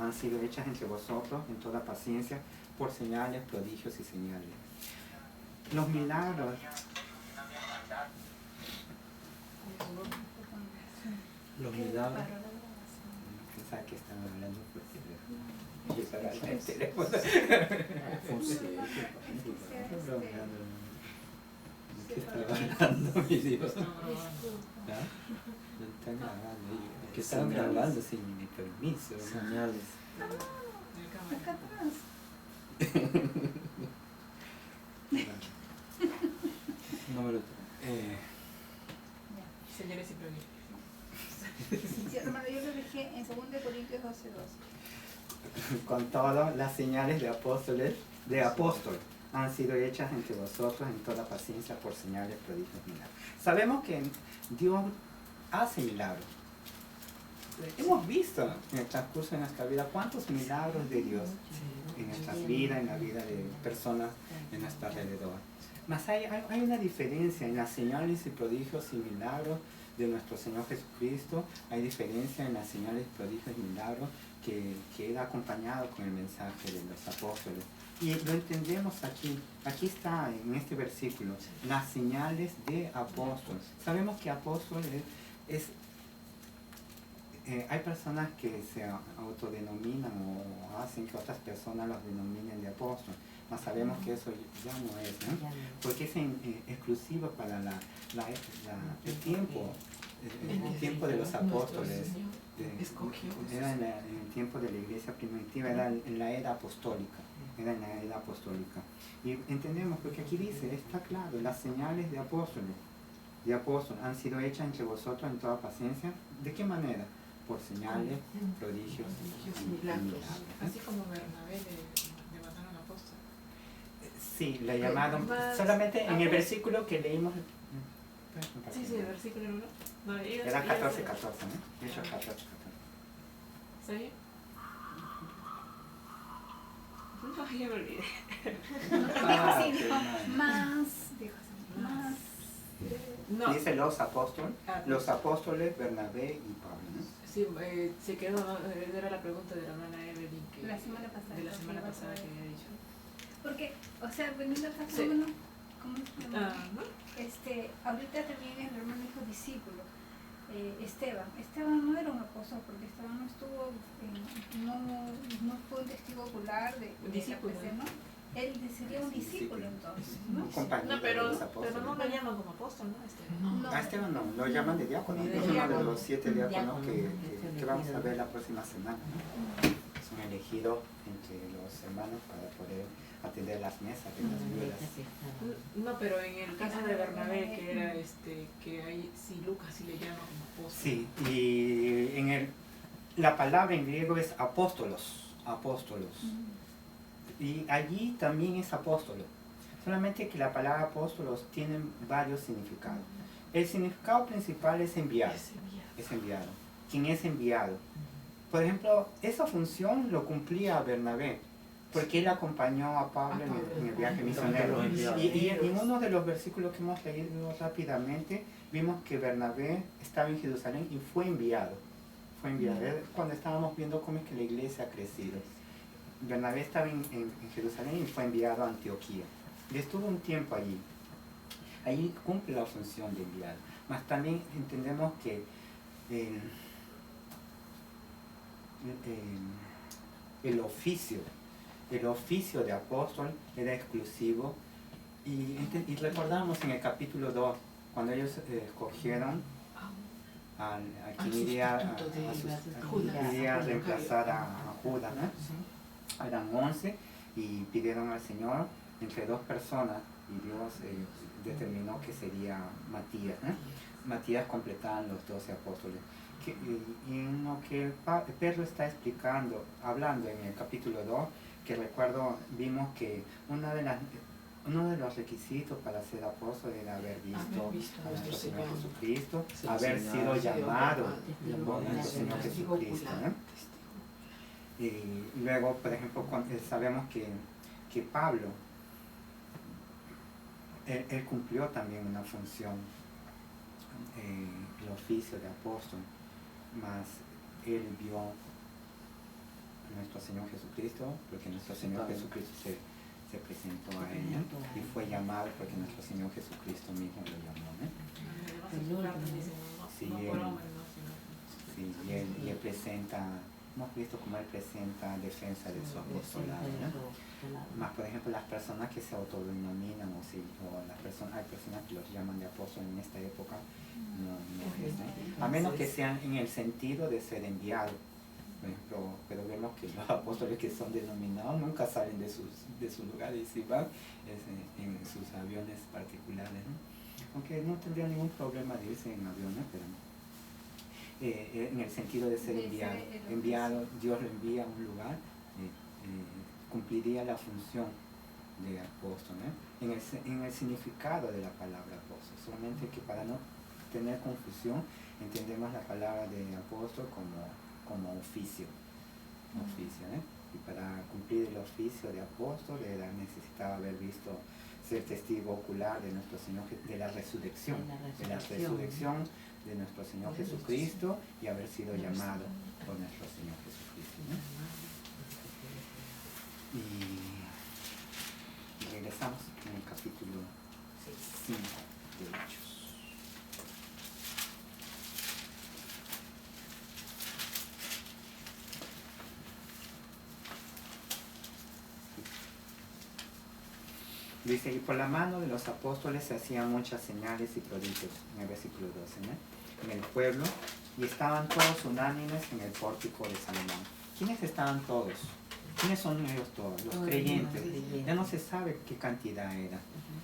han sido hechas entre vosotros en toda paciencia por señales, prodigios y señales. Los milagros. Los milagros. Pensaba que estaba hablando porque el teléfono. ¿Qué estaba hablando, mi Dios? ¿Ah? No están grabando. ¿Qué están grabando sin mi permiso? Señales. Acá atrás. Número Señores y prodigios. Sí, hermano, yo lo dejé en 2 Corintios 12:2. Con todas las señales de apóstol han sido hechas entre vosotros en toda paciencia por señales, prodigios, milagros. Sabemos que Dios hace milagros. Hemos visto en el transcurso de nuestra vida cuántos milagros de Dios en nuestras vidas, en la vida de personas en nuestro alrededor. Mas hay una diferencia en las señales y prodigios y milagros de nuestro Señor Jesucristo. Hay diferencia en las señales, prodigios y milagros que era acompañado con el mensaje de los apóstoles. Y lo entendemos aquí. Aquí está en este versículo, las señales de apóstol. Sabemos que apóstol es hay personas que se autodenominan o hacen que otras personas los denominen de apóstol, mas sabemos que eso ya no es, ¿no? Porque es exclusivo para el tiempo de los apóstoles. Era en el tiempo de la iglesia primitiva, era en la era apostólica. Y entendemos, porque aquí dice, está claro, las señales de apóstol han sido hechas entre vosotros en toda paciencia. ¿De qué manera? Por señales, prodigios y milagros. Así como Bernabé le mataron apóstol. Sí, le llamaron, solamente en el versículo que leímos. Sí, el versículo 1. No, era 14:14, ¿no? Hechos 14:14. ¿Está bien? No, ya me olvidé. Dijo así, dijo más. No. Dice los apóstoles Bernabé y Pablo, ¿no? Sí, se quedó, ¿no? Era la pregunta de la hermana Evelyn que La semana pasada. de la semana pasada que había dicho. Porque, o sea, veniendo al caso, Sí. bueno, ¿cómo se llama? ¿No? Ahorita también el hermano dijo discípulo. Esteban no era un apóstol porque Esteban no estuvo, no fue un testigo ocular de la Discípulo. fe, ¿no? Él sería un discípulo entonces, ¿no? Compañero No, pero de los apóstoles. no lo llaman como apóstol, ¿no? No. A Esteban no, lo llaman de diácono. De Es uno de diácono. los 7 diáconos que vamos a ver la próxima semana, ¿no? Son elegidos entre los hermanos para poder atender las mesas de las viudas. No, pero en el caso de Bernabé, que era que hay, sí, Lucas sí le llama como apóstol. Sí, y la palabra en griego es apóstolos. Y allí también es apóstolo. Solamente que la palabra apóstolos tiene varios significados. El significado principal es enviado. Es enviado. ¿Quién es enviado? Por ejemplo, esa función lo cumplía Bernabé, porque él acompañó a Pablo en el viaje misionero. Y en uno de los versículos que hemos leído rápidamente, vimos que Bernabé estaba en Jerusalén y fue enviado. Cuando estábamos viendo cómo es que la iglesia ha crecido. Bernabé estaba en Jerusalén y fue enviado a Antioquía. Y estuvo un tiempo allí. Allí cumple la función de enviado. Mas también entendemos que el oficio de apóstol era exclusivo. Y recordamos en el capítulo 2, cuando ellos escogieron a quien iría a reemplazar a Judas, ¿no? Eran 11 y pidieron al Señor entre 2 personas y Dios determinó que sería Matías, ¿no? Matías completaban los 12 apóstoles. Y en lo que Pedro está hablando en el capítulo 2, que recuerdo, vimos que uno de los requisitos para ser apóstol era haber visto a nuestro Señor Jesucristo, haber sido llamado por nuestro Señor Jesucristo, ¿no? Y luego, por ejemplo, sabemos que Pablo, él cumplió también una función, el oficio de apóstol, mas él vio nuestro Señor Jesucristo, porque nuestro Señor Jesucristo se presentó a ella y fue llamado porque nuestro Señor Jesucristo mismo lo llamó, ¿no? Sí, y él presenta, hemos visto cómo él presenta defensa de su apostolado, ¿no? Más, por ejemplo, las personas que se autodenominan hay personas que los llaman de apóstol en esta época, no es, ¿no? A menos que sean en el sentido de ser enviados. Por ejemplo, pero vemos que los apóstoles que son denominados nunca salen de sus lugares y van en sus aviones particulares, ¿no? Aunque no tendría ningún problema de irse en aviones, pero en el sentido de ser enviado, Dios lo envía a un lugar, cumpliría la función de apóstol, ¿no? En el significado de la palabra apóstol, solamente que para no tener confusión, entendemos la palabra de apóstol como oficio, ¿eh? Y para cumplir el oficio de apóstol necesitaba haber visto, ser testigo ocular de nuestro Señor, de la resurrección de nuestro Señor Jesucristo y haber sido llamado por nuestro Señor Jesucristo, ¿no? Y regresamos en el capítulo 5 de Hechos. Dice, y por la mano de los apóstoles se hacían muchas señales y prodigios, en el versículo 12, ¿no? En el pueblo, y estaban todos unánimes en el pórtico de Salomón. ¿Quiénes estaban todos? ¿Quiénes son ellos todos? Los creyentes. Ya no se sabe qué cantidad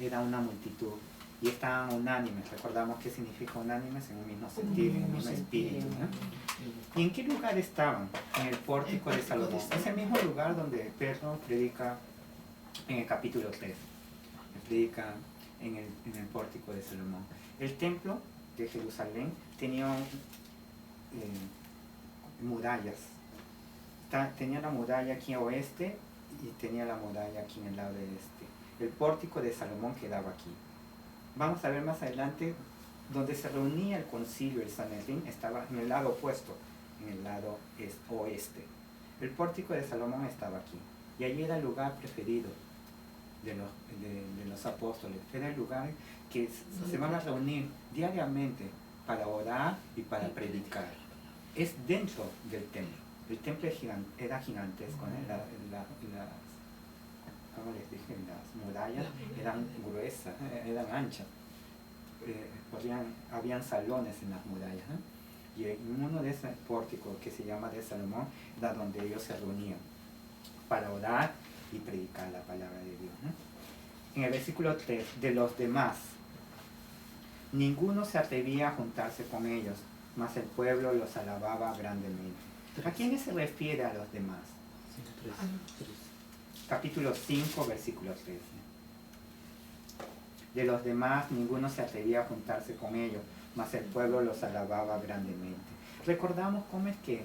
era una multitud. Y estaban unánimes. Recordamos qué significa unánimes, en un mismo sentido, en un mismo espíritu, ¿no? ¿Y en qué lugar estaban? En el pórtico de Salomón. Es el mismo lugar donde Pedro predica en el capítulo 3. Predica en el pórtico de Salomón. El templo de Jerusalén tenía murallas. Tenía la muralla aquí a oeste y tenía la muralla aquí en el lado de este. El pórtico de Salomón quedaba aquí. Vamos a ver más adelante donde se reunía el concilio, el Sanedrín, estaba en el lado opuesto, en el lado oeste. El pórtico de Salomón estaba aquí y allí era el lugar preferido de los apóstoles. Era el lugar que se van a reunir diariamente para orar y para predicar. Es dentro del templo. El templo era gigantesco, ¿no? Como les dije, las murallas eran gruesas, eran anchas. Habían salones en las murallas, ¿no? Y en uno de esos pórticos que se llama de Salomón era donde ellos se reunían para orar y predicar la palabra de Dios, ¿no? En el versículo 3, de los demás, ninguno se atrevía a juntarse con ellos, mas el pueblo los alababa grandemente. ¿A quiénes se refiere a los demás? Capítulo 5, versículo 13. De los demás, ninguno se atrevía a juntarse con ellos, mas el pueblo los alababa grandemente. Recordamos cómo es que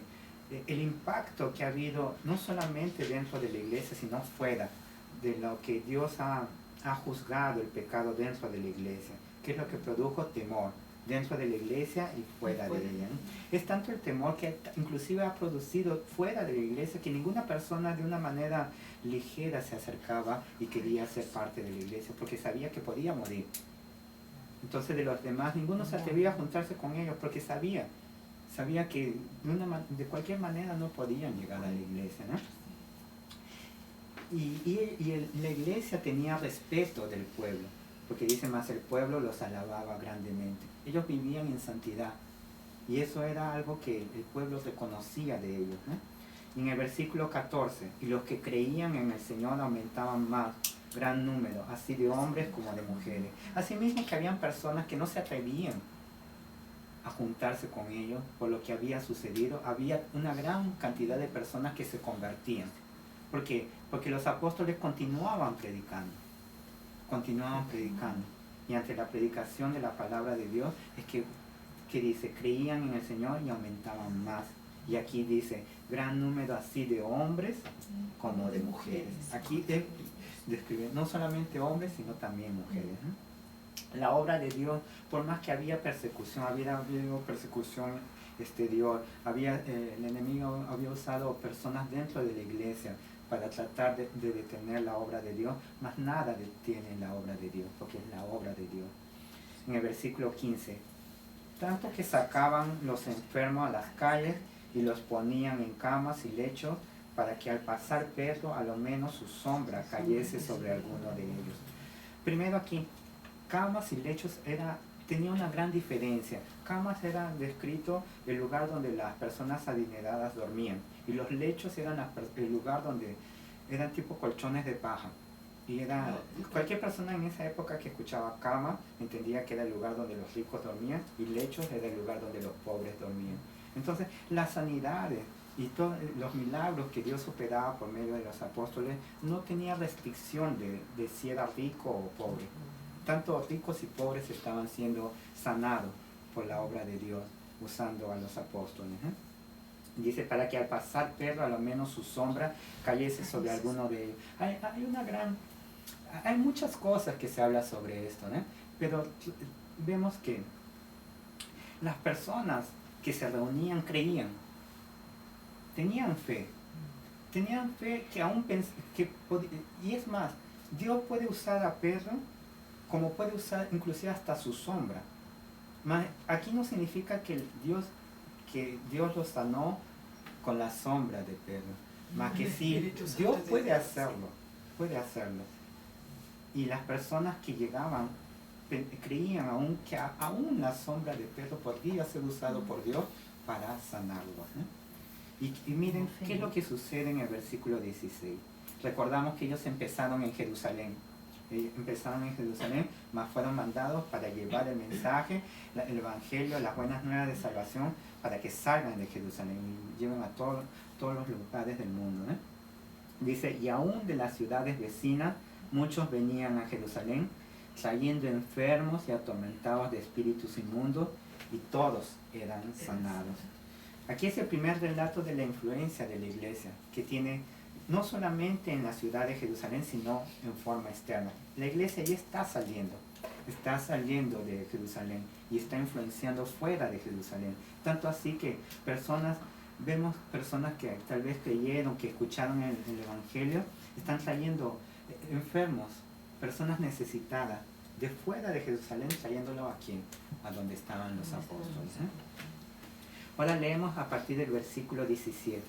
el impacto que ha habido, no solamente dentro de la iglesia, sino fuera, de lo que Dios ha juzgado el pecado dentro de la iglesia, que es lo que produjo temor dentro de la iglesia y fuera de ella, ¿no? Es tanto el temor que inclusive ha producido fuera de la iglesia que ninguna persona de una manera ligera se acercaba y quería ser parte de la iglesia porque sabía que podía morir. Entonces de los demás ninguno se atrevía a juntarse con ellos porque sabía que de cualquier manera no podían llegar a la iglesia, ¿no? Y la iglesia tenía respeto del pueblo, porque dice más, el pueblo los alababa grandemente. Ellos vivían en santidad, y eso era algo que el pueblo reconocía de ellos, ¿no? Y en el versículo 14, y los que creían en el Señor aumentaban más, gran número, así de hombres como de mujeres. Asimismo que habían personas que no se atrevían a juntarse con ellos por lo que había sucedido. Había una gran cantidad de personas que se convertían. ¿Por qué? Porque los apóstoles continuaban predicando. Y ante la predicación de la palabra de Dios es que dice, creían en el Señor y aumentaban más. Y aquí dice, gran número así de hombres como de mujeres. Aquí describe no solamente hombres, sino también mujeres, ¿no? La obra de Dios, por más que había persecución, había habido persecución el enemigo había usado personas dentro de la iglesia para tratar de detener la obra de Dios, mas nada detiene la obra de Dios, porque es la obra de Dios. En el versículo 15, tanto que sacaban los enfermos a las calles y los ponían en camas y lechos, para que al pasar Pedro, a lo menos su sombra cayese sobre alguno de ellos. Primero aquí, camas y lechos tenía una gran diferencia. Camas era descrito el lugar donde las personas adineradas dormían, y los lechos eran el lugar donde eran tipo colchones de paja. Y cualquier persona en esa época que escuchaba cama entendía que era el lugar donde los ricos dormían, y lechos era el lugar donde los pobres dormían. Entonces las sanidades y todos los milagros que Dios operaba por medio de los apóstoles no tenía restricción de si era rico o pobre. Tanto ricos y pobres estaban siendo sanados por la obra de Dios usando a los apóstoles. Dice, para que al pasar Pedro, a lo menos su sombra cayese sobre alguno de ellos. Hay muchas cosas que se habla sobre esto, ¿no? Pero vemos que las personas que se reunían creían, tenían fe que aún y es más, Dios puede usar a Pedro como puede usar inclusive hasta su sombra. Aquí no significa que Dios lo sanó con la sombra de Pedro, más que sí, Dios puede hacerlo. Y las personas que llegaban creían aún que aún la sombra de Pedro podría ser usado por Dios para sanarlo, ¿no? Y miren qué es lo que sucede en el versículo 16. Recordamos que ellos empezaron en Jerusalén, mas fueron mandados para llevar el mensaje, el evangelio, las buenas nuevas de salvación, para que salgan de Jerusalén y lleven a todos los lugares del mundo, ¿no? Dice, y aún de las ciudades vecinas, muchos venían a Jerusalén, trayendo enfermos y atormentados de espíritus inmundos, y todos eran sanados. Aquí es el primer relato de la influencia de la iglesia, que tiene no solamente en la ciudad de Jerusalén, sino en forma externa. La iglesia ya está saliendo de Jerusalén y está influenciando fuera de Jerusalén. Tanto así que vemos personas que tal vez creyeron, que escucharon el evangelio, están trayendo enfermos, personas necesitadas, de fuera de Jerusalén, trayéndolo aquí, a donde estaban los apóstoles. Ahora leemos a partir del versículo 17.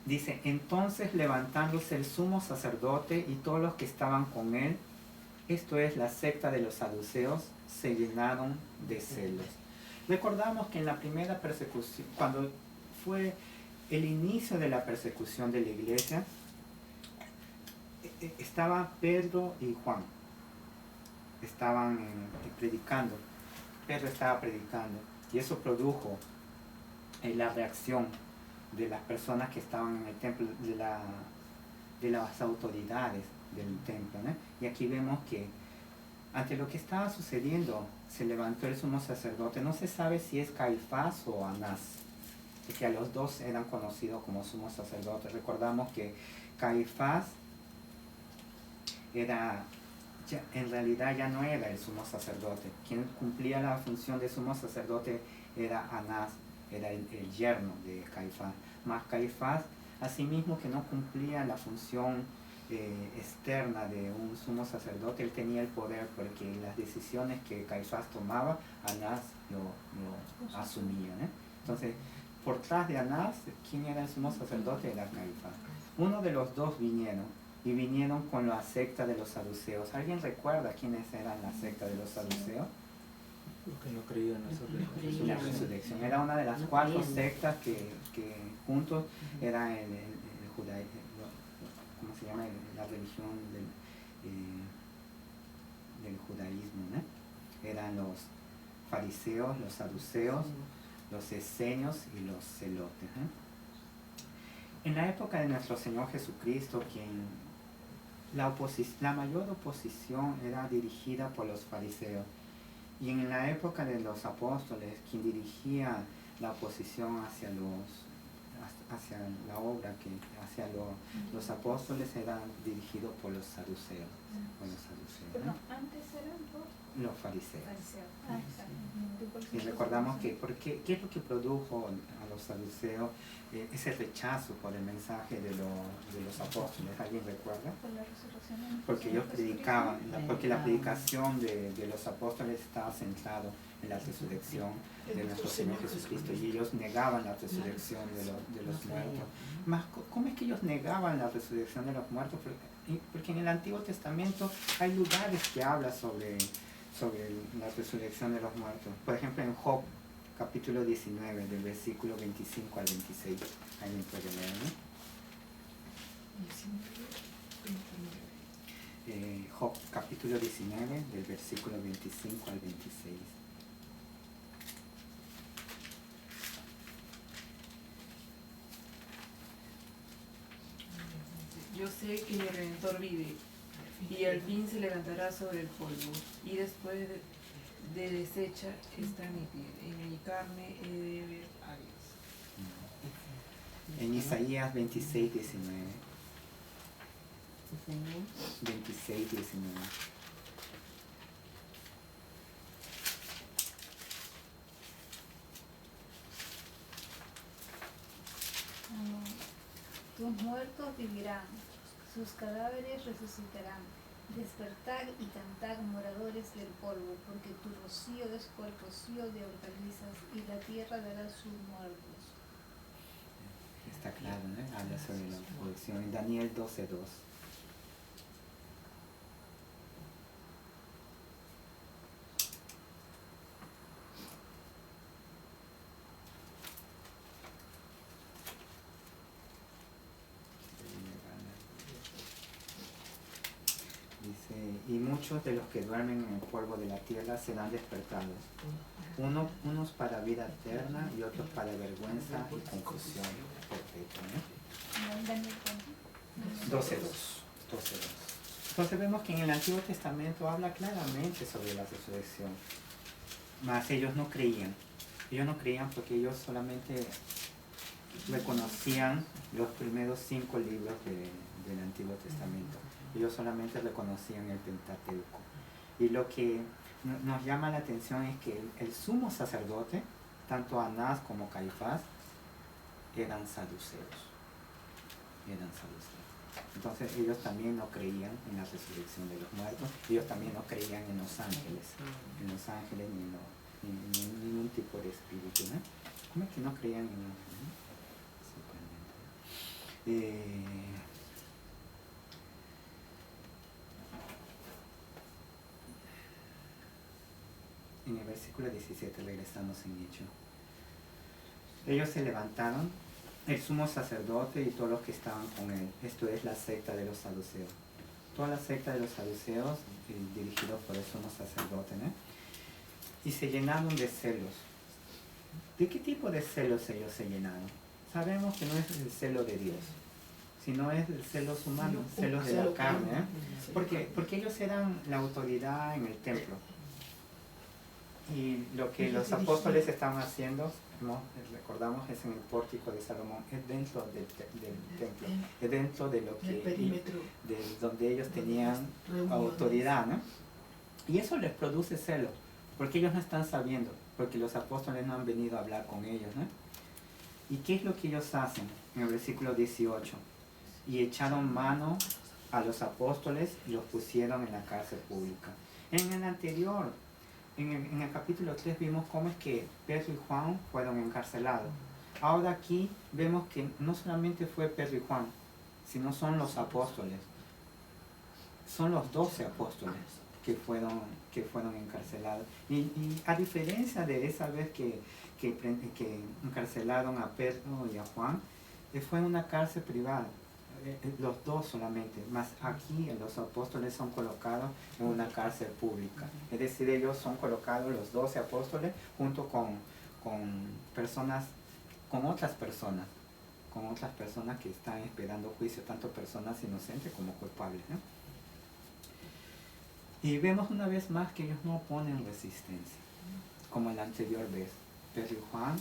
Dice, entonces levantándose el sumo sacerdote y todos los que estaban con él, esto es la secta de los saduceos, se llenaron de celos. Recordamos que en la primera persecución, cuando fue el inicio de la persecución de la iglesia, estaba Pedro y Juan, estaban predicando. Pedro estaba predicando, y eso produjo la reacción de las personas que estaban en el templo, de las autoridades del templo, ¿no? Y aquí vemos que ante lo que estaba sucediendo se levantó el sumo sacerdote. No se sabe si es Caifás o Anás, porque a los dos eran conocidos como sumos sacerdotes. Recordamos que Caifás en realidad ya no era el sumo sacerdote. Quien cumplía la función de sumo sacerdote era Anás, era el yerno de Caifás. Mas Caifás, asimismo, que no cumplía la función externa de un sumo sacerdote, él tenía el poder, porque las decisiones que Caifás tomaba, Anás lo asumía, ¿eh? Entonces, por tras de Anás, ¿quién era el sumo sacerdote? Era Caifás. Uno de los dos vinieron con la secta de los saduceos. ¿Alguien recuerda quiénes eran la secta de los saduceos? Los que no creían en la resurrección. Era una de las 4 sectas que juntos era el judaísmo, ¿cómo se llama? La religión del judaísmo, ¿no? Eran los fariseos, los saduceos, los esenios y los celotes, ¿no? En la época de nuestro Señor Jesucristo, la mayor oposición era dirigida por los fariseos. Y en la época de los apóstoles, quien dirigía la oposición hacia hacia la obra que hacia los apóstoles eran dirigidos por los saduceos. Pero antes eran los fariseos. Ah, exacto. Y recordamos que ¿qué es lo que produjo a los saduceos ese rechazo por el mensaje de los apóstoles? ¿Alguien recuerda? Por la resurrección. Porque ellos predicaban, porque la predicación de los apóstoles estaba centrado en la resurrección de nuestro Señor Jesucristo, y ellos negaban la resurrección de los muertos. Más, ¿cómo es que ellos negaban la resurrección de los muertos? Porque en el Antiguo Testamento hay lugares que hablan sobre la resurrección de los muertos. Por ejemplo, en Job, capítulo 19, del versículo 25 al 26. Alguien puede leer, ¿no? Job, capítulo 19, del versículo 25 al 26. Yo sé que mi Redentor vive, y al fin se levantará sobre el polvo, y después de deshecha está mi piel, en mi carne he de ver a Dios. En Isaías 26, 19. 26, 19. Tus muertos vivirán, sus cadáveres resucitarán. Despertad y cantad, moradores del polvo, porque tu rocío es cual rocío de hortalizas, y la tierra dará sus muertos. Está claro, ¿no? Habla sobre la resurrección. En Daniel 12:2. Dice, y muchos de los que duermen en el polvo de la tierra serán despertados, unos para vida eterna y otros para vergüenza y confusión perpetua, ¿no? Daniel 12:2. Entonces vemos que en el Antiguo Testamento habla claramente sobre la resurrección, mas ellos no creían. Ellos no creían porque ellos solamente reconocían los primeros 5 libros del Antiguo Testamento. Ellos solamente reconocían el Pentateuco. Y lo que nos llama la atención es que el sumo sacerdote, tanto Anás como Caifás, eran saduceos. Entonces ellos también no creían en la resurrección de los muertos, ellos también no creían en los ángeles, ni en ningún tipo de espíritu, ¿no? ¿Cómo es que no creían en ángeles? En el versículo 17 regresamos en hecho. Ellos se levantaron, el sumo sacerdote y todos los que estaban con él. Esto es la secta de los saduceos. Toda la secta de los saduceos, dirigidos por el sumo sacerdote, ¿no? Y se llenaron de celos. ¿De qué tipo de celos ellos se llenaron? Sabemos que no es el celo de Dios, sino es el celos humano, celos de la carne, ¿eh? Porque ellos eran la autoridad en el templo. Y lo que los apóstoles estaban haciendo, ¿no? Recordamos, es en el pórtico de Salomón, es dentro del templo, es dentro de lo que, de donde ellos tenían autoridad, ¿no? Y eso les produce celo, porque ellos no están sabiendo, porque los apóstoles no han venido a hablar con ellos, ¿no? ¿Y qué es lo que ellos hacen? En el versículo 18, y echaron mano a los apóstoles y los pusieron en la cárcel pública. En el anterior, en el capítulo 3 vimos cómo es que Pedro y Juan fueron encarcelados. Ahora aquí vemos que no solamente fue Pedro y Juan, sino son los apóstoles. Son los 12 apóstoles que fueron encarcelados. Y a diferencia de esa vez que encarcelaron a Pedro y a Juan, fue en una cárcel privada. Los dos solamente, más aquí los apóstoles son colocados en una cárcel pública. Es decir, ellos son colocados, los 12 apóstoles, junto con otras personas que están esperando juicio, tanto personas inocentes como culpables, ¿no? Y vemos una vez más que ellos no oponen resistencia, como en la anterior vez. Pedro y Juan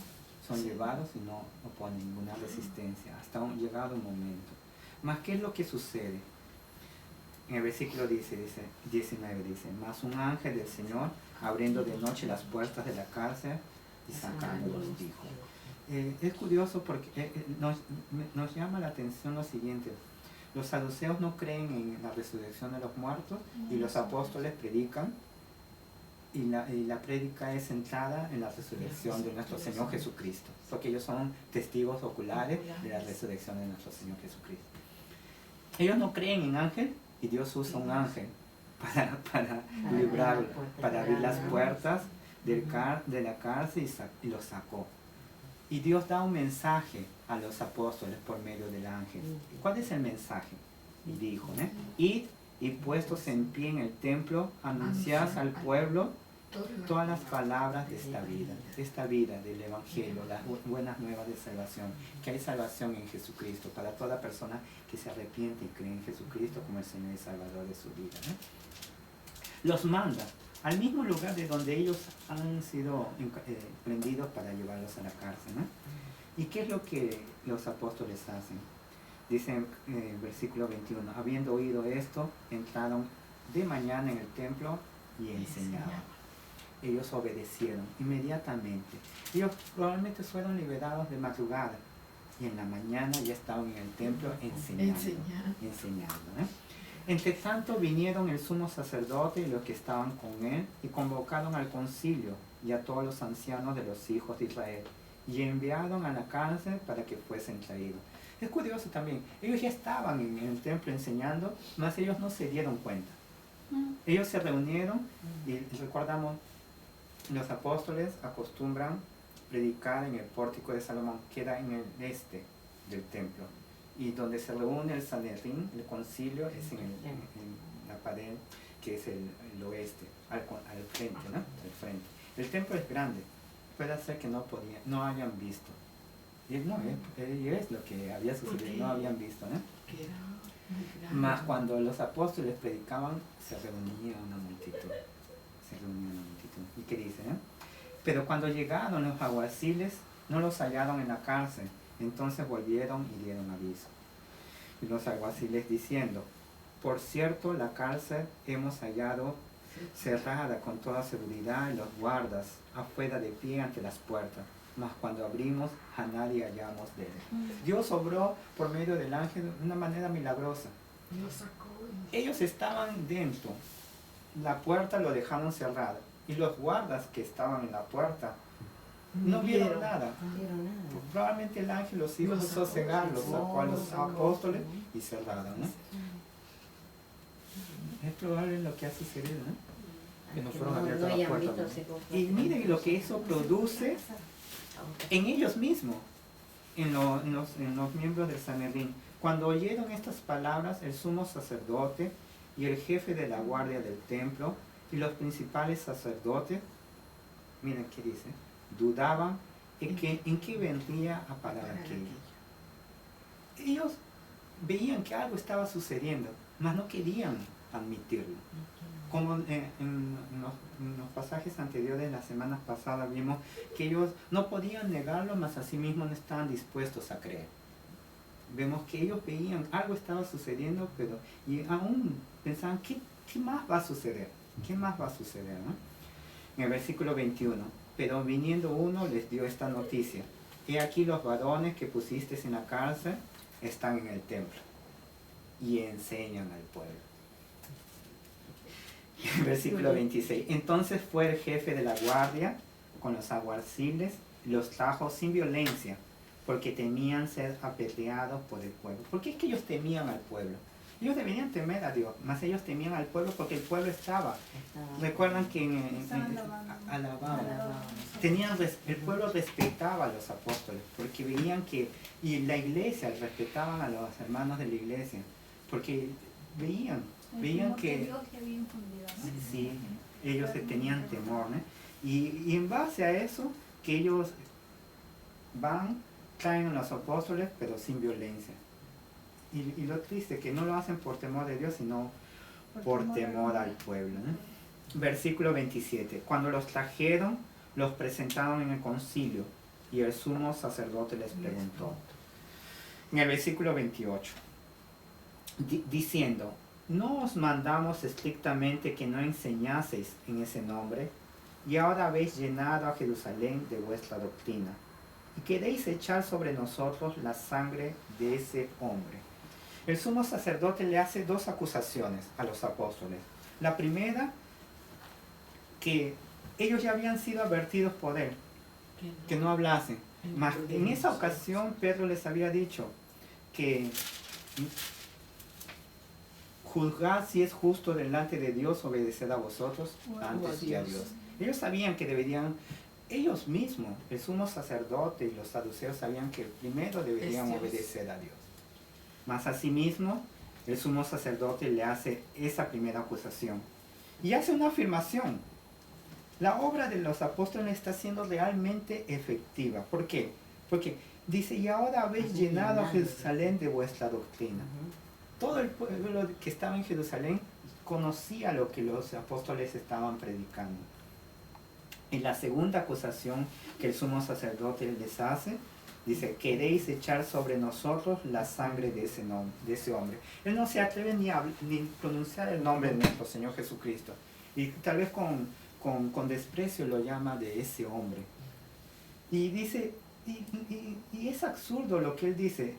son llevados y no oponen ninguna resistencia hasta llegado un momento. Mas, ¿qué es lo que sucede? En el versículo 19 dice, mas un ángel del Señor, abriendo de noche las puertas de la cárcel y sacándolos, dijo. Es curioso porque nos llama la atención lo siguiente. Los saduceos no creen en la resurrección de los muertos y los apóstoles predican y la prédica es centrada en la resurrección de nuestro Señor Jesucristo, porque ellos son testigos oculares de la resurrección de nuestro Señor Jesucristo. Ellos no creen en ángel y Dios usa un ángel para librarlo, para abrir las puertas de la cárcel y los sacó. Y Dios da un mensaje a los apóstoles por medio del ángel. ¿Cuál es el mensaje? Y dijo, id y puestos en pie en el templo, anunciad al pueblo todas las palabras de esta vida del Evangelio, las buenas nuevas de salvación, que hay salvación en Jesucristo para toda persona que se arrepiente y cree en Jesucristo como el Señor y Salvador de su vida. Los manda al mismo lugar de donde ellos han sido prendidos para llevarlos a la cárcel. ¿Y qué es lo que los apóstoles hacen? Dice en versículo 21, habiendo oído esto, entraron de mañana en el templo y enseñaban. Ellos obedecieron inmediatamente. Ellos probablemente fueron liberados de madrugada y en la mañana ya estaban en el templo enseñando. Entre tanto vinieron el sumo sacerdote y los que estaban con él y convocaron al concilio y a todos los ancianos de los hijos de Israel y enviaron a la cárcel para que fuesen traídos. Es curioso también, ellos ya estaban en el templo enseñando, mas ellos no se dieron cuenta. Ellos se reunieron y recordamos, los apóstoles acostumbran predicar en el pórtico de Salomón, que era en el este del templo. Y donde se reúne el Sanedrín, el concilio, es en la pared que es el oeste, al frente, ¿no? Al frente. El templo es grande, puede ser que no hayan visto. Y es lo que había sucedido, no habían visto, ¿no? Mas cuando los apóstoles predicaban, se reunía una multitud. ¿Y qué dice? Pero cuando llegaron los alguaciles, no los hallaron en la cárcel. Entonces volvieron y dieron aviso. Y los alguaciles diciendo, por cierto, la cárcel hemos hallado cerrada con toda seguridad y los guardas afuera de pie ante las puertas. Mas cuando abrimos, a nadie hallamos de él. Dios obró por medio del ángel de una manera milagrosa. Ellos estaban dentro. La puerta lo dejaron cerrada. Y los guardas que estaban en la puerta no vieron nada. Probablemente el ángel los iba a sosegar, los sacó a los apóstoles y cerraron, ¿no? Es probable lo que ha sucedido, ¿no? Que no fueron abiertas las puertas, ¿no? Y miren lo que eso produce en ellos mismos, en los miembros del Sanedrín. Cuando oyeron estas palabras, el sumo sacerdote y el jefe de la guardia del templo y los principales sacerdotes, miren qué dice, dudaban en qué vendría a parar aquello. Ellos veían que algo estaba sucediendo, mas no querían admitirlo. Como en los pasajes anteriores, las semanas pasadas, vimos que ellos no podían negarlo, mas a sí mismos no estaban dispuestos a creer. Vemos que ellos veían algo estaba sucediendo, y aún pensaban, ¿qué más va a suceder? ¿Qué más va a suceder? ¿No? En el versículo 21, pero viniendo uno les dio esta noticia: he aquí los varones que pusiste en la cárcel están en el templo y enseñan al pueblo. Versículo 26. Entonces fue el jefe de la guardia con los alguaciles, los trajo sin violencia, porque temían ser apedreados por el pueblo. ¿Por qué es que ellos temían al pueblo? Ellos deberían temer a Dios, mas ellos temían al pueblo porque el pueblo estaba. Recuerdan que alababan. El pueblo respetaba a los apóstoles, porque veían que, y la iglesia respetaban a los hermanos de la iglesia, porque veían que sí, ellos tenían temor, ¿no? Y en base a eso, que ellos traen a los apóstoles, pero sin violencia. Y lo triste, que no lo hacen por temor de Dios, sino por temor al pueblo, ¿no? Versículo 27. Cuando los trajeron, los presentaron en el concilio, Y el sumo sacerdote les preguntó, en el versículo 28, diciendo, ¿no os mandamos estrictamente que no enseñaseis en ese nombre? Y ahora habéis llenado a Jerusalén de vuestra doctrina, y queréis echar sobre nosotros la sangre de ese hombre. El sumo sacerdote le hace dos acusaciones a los apóstoles. La primera, que ellos ya habían sido advertidos por él, que no hablasen. Mas en esa ocasión Pedro les había dicho que juzgad si es justo delante de Dios obedecer a vosotros antes que a Dios. Ellos sabían que deberían, ellos mismos, el sumo sacerdote y los saduceos sabían que primero deberían obedecer a Dios. Mas asimismo, el sumo sacerdote le hace esa primera acusación y hace una afirmación. La obra de los apóstoles está siendo realmente efectiva. ¿Por qué? Porque dice, y ahora habéis llenado a Jerusalén de vuestra doctrina. Todo el pueblo que estaba en Jerusalén conocía lo que los apóstoles estaban predicando. Y la segunda acusación que el sumo sacerdote les hace, dice, queréis echar sobre nosotros la sangre de ese hombre. Él no se atreve ni pronunciar el nombre de nuestro Señor Jesucristo. Y tal vez con desprecio lo llama de ese hombre. Y dice, y es absurdo lo que él dice.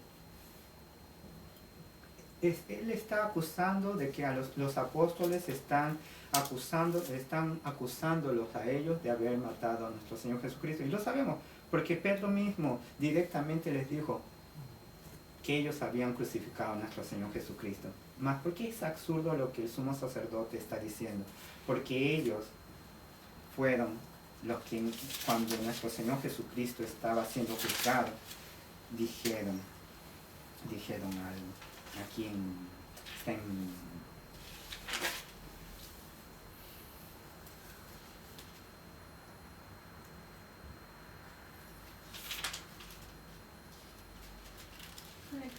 Él está acusando de que a los apóstoles están acusándolos a ellos de haber matado a nuestro Señor Jesucristo. Y lo sabemos, porque Pedro mismo directamente les dijo que ellos habían crucificado a nuestro Señor Jesucristo. Mas ¿por qué es absurdo lo que el sumo sacerdote está diciendo? Porque ellos fueron los que, cuando nuestro Señor Jesucristo estaba siendo juzgado, dijeron algo. Aquí está en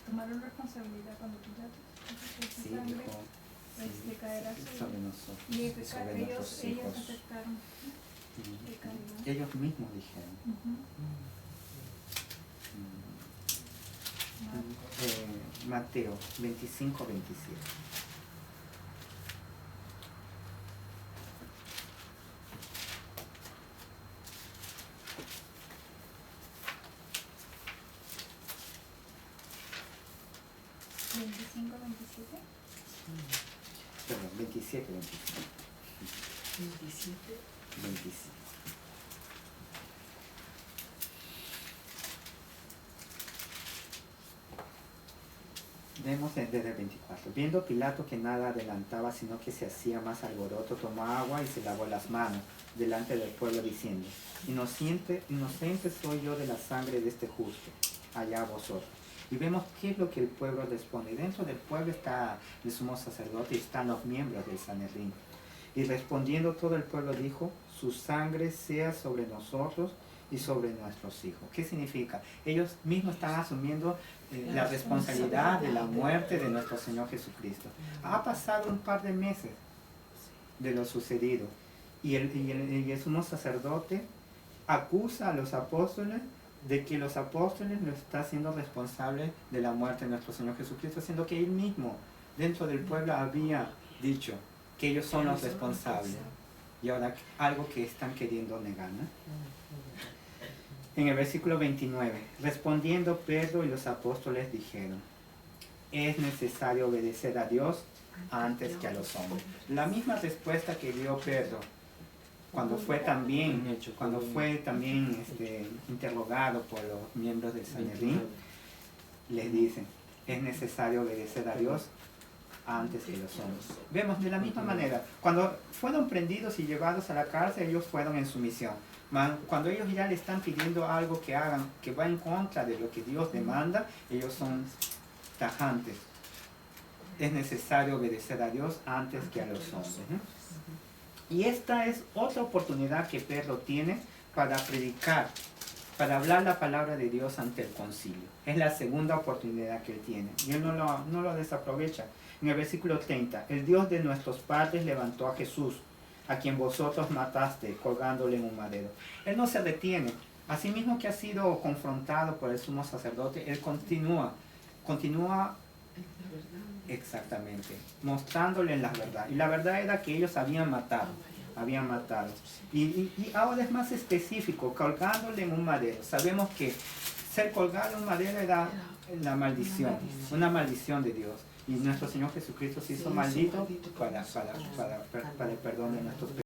tomaron responsabilidad cuando Pilato sí, sangre, dijo, le caerá sobre nosotros, y sobre nuestros ellos hijos. aceptaron. Ellos mismos dijeron. Mateo 25, 27. Perdón, 27, 27. 27. Vemos desde el 24. Viendo Pilato que nada adelantaba, sino que se hacía más alboroto, tomó agua y se lavó las manos delante del pueblo, diciendo, inocente soy yo de la sangre de este justo, allá vosotros. Y vemos qué es lo que el pueblo responde. Y dentro del pueblo está el sumo sacerdote y están los miembros del Sanedrín. Y respondiendo todo el pueblo dijo, su sangre sea sobre nosotros y sobre nuestros hijos. ¿Qué significa? Ellos mismos están asumiendo la responsabilidad de la muerte de nuestro Señor Jesucristo. Ha pasado un par de meses de lo sucedido y el sumo sacerdote acusa a los apóstoles de que los apóstoles lo están haciendo responsables de la muerte de nuestro Señor Jesucristo, siendo que él mismo dentro del pueblo había dicho que ellos son los responsables. Y ahora algo que están queriendo negar, ¿no? En el versículo 29, respondiendo Pedro y los apóstoles dijeron, es necesario obedecer a Dios antes que a los hombres. La misma respuesta que dio Pedro cuando fue también interrogado por los miembros del Sanedrín, les dicen, es necesario obedecer a Dios antes que los hombres. Vemos de la misma manera, cuando fueron prendidos y llevados a la cárcel, ellos fueron en sumisión. Cuando ellos ya le están pidiendo algo que hagan, que va en contra de lo que Dios demanda, ellos son tajantes. Es necesario obedecer a Dios antes que a los hombres, ¿no? Y esta es otra oportunidad que Pedro tiene para predicar, para hablar la palabra de Dios ante el concilio. Es la segunda oportunidad que él tiene y él no lo desaprovecha. En el versículo 30, el Dios de nuestros padres levantó a Jesús, a quien vosotros mataste colgándole en un madero. Él no se detiene Asimismo que ha sido confrontado por el sumo sacerdote, él continúa exactamente, mostrándole la verdad. Y la verdad era que ellos habían matado. Y ahora es más específico, colgándole en un madero. Sabemos que ser colgado en un madero era la maldición, una maldición de Dios. Y nuestro Señor Jesucristo se hizo maldito para el perdón de nuestros pecados.